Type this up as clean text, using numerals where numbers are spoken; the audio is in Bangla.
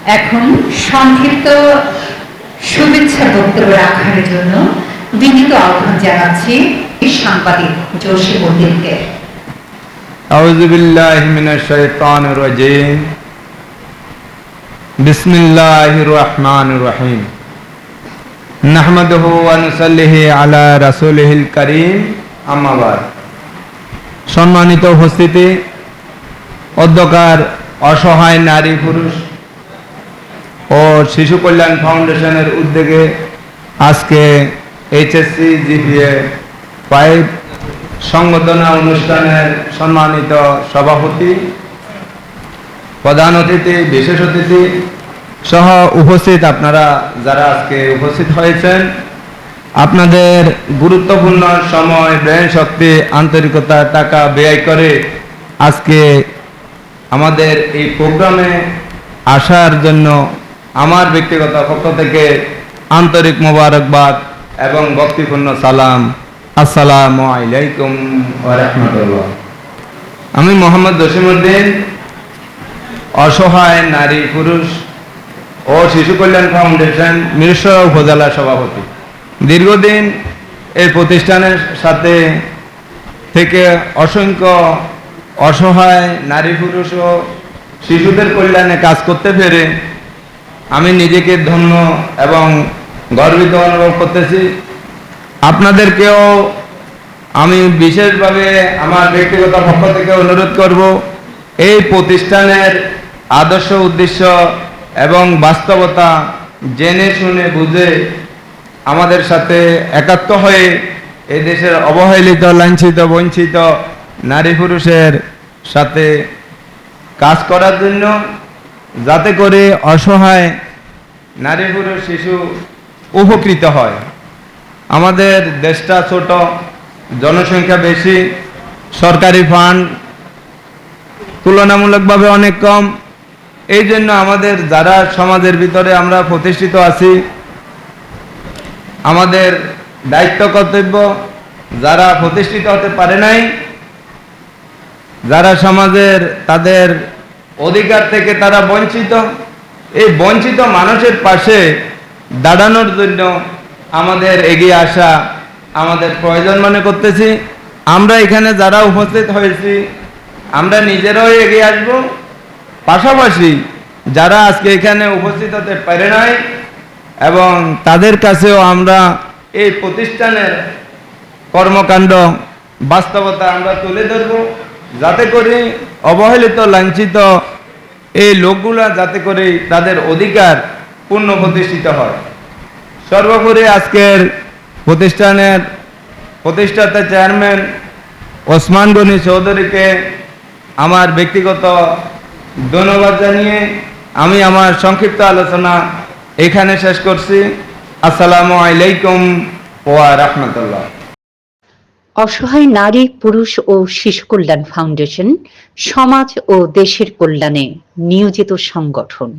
এখন সংক্ষিপ্ত শুভেচ্ছা বক্তব্য রাখার জন্য বিনীত আহ্বান জানাচ্ছি সাংবাদিক জসিমউদ্দিনকে। আউযু বিল্লাহি মিনাশ শাইতানির রাজীম। বিসমিল্লাহির রহমানির রহিম। নাহমাদুহু ওয়া নুসাল্লি আলা রাসূলিহিল কারীম, আম্মা বাদ। সম্মানিত উপস্থিতি, অধ্যকার অসহায় নারী পুরুষ ও শিশু কল্যাণ ফাউন্ডেশনের উদ্যোগে আজকে এইচএসসি জিপিএ 5 সংবর্ধনা অনুষ্ঠানের সম্মানিত সভাপতি, প্রধান অতিথি, বিশেষ অতিথি সহ উপস্থিত আপনারা যারা আজকে উপস্থিত হয়েছেন, আপনাদের গুরুত্বপূর্ণ সময়, ব্যয় শক্তি, আন্তরিকতা, টাকা ব্যয় করে আজকে আমাদের এই প্রোগ্রামে আসার জন্য আমার ব্যক্তিগত পক্ষ থেকে আন্তরিক মোবারকবাদ এবং ভক্তিপূর্ণ সালাম। আসসালামু আলাইকুম ওয়া রাহমাতুল্লাহ। আমি মোহাম্মদ জসিমউদ্দিন, অসহায় নারী পুরুষ ও শিশু কল্যাণ ফাউন্ডেশন মিরসরাই উপজেলা সভাপতি। দীর্ঘদিন এই প্রতিষ্ঠানের সাথে থেকে অসংখ্য অসহায় নারী পুরুষ ও শিশুদের কল্যাণে কাজ করতে পেরে আমি নিজেকে ধন্য এবং গর্বিত অনুভব করতেছি। আপনাদেরকেও আমি বিশেষভাবে আমার ব্যক্তিগত পক্ষ থেকে অনুরোধ করব, এই প্রতিষ্ঠানের আদর্শ, উদ্দেশ্য এবং বাস্তবতা জেনে শুনে বুঝে আমাদের সাথে একাত্ম হয়ে এই দেশের অবহেলিত, লাঞ্ছিত, বঞ্চিত নারী পুরুষের সাথে কাজ করার জন্য, যাতে করে অসহায় নারী পুরুষ শিশু উপকৃত হয়। আমাদের দেশটা ছোট, জনসংখ্যা বেশি, সরকারি ফান্ড তুলনামূলকভাবে অনেক কম। এই জন্য আমাদের যারা সমাজের ভিতরে আমরা প্রতিষ্ঠিত আছি, আমাদের দায়িত্ব কর্তব্য, যারা প্রতিষ্ঠিত হতে পারে নাই, যারা সমাজের তাদের অধিকার থেকে তারা বঞ্চিত, এই বঞ্চিত মানুষের পাশে দাঁড়ানোর জন্য আমাদের এগিয়ে আসা আমাদের প্রয়োজন মনে করতেছি। আমরা এখানে যারা উপস্থিত হয়েছি, আমরা নিজেরাও এগিয়ে আসব, পাশাপাশি যারা আজকে এখানে উপস্থিত হতে পারে নাই এবং তাদের কাছেও আমরা এই প্রতিষ্ঠানের কর্মকাণ্ড, বাস্তবতা আমরা তুলে ধরব, যাতে করে অবহেলিত, লাঞ্ছিত এই লোকগুলা যাতে করে তাদের অধিকার পূর্ণ প্রতিষ্ঠিত হয়। সর্বোপরি আজকের প্রতিষ্ঠানের প্রতিষ্ঠাতা চেয়ারম্যান ওসমান গনি চৌধুরীকে আমার ব্যক্তিগত ধন্যবাদ জানিয়ে আমি আমার সংক্ষিপ্ত আলোচনা এখানে শেষ করছি। আসসালামু আলাইকুম ওয়া রাহমাতুল্লাহ। অসহায় নারী, পুরুষ ও শিশু কল্যাণ ফাউন্ডেশন সমাজ ও দেশের কল্যাণে নিয়োজিত সংগঠন।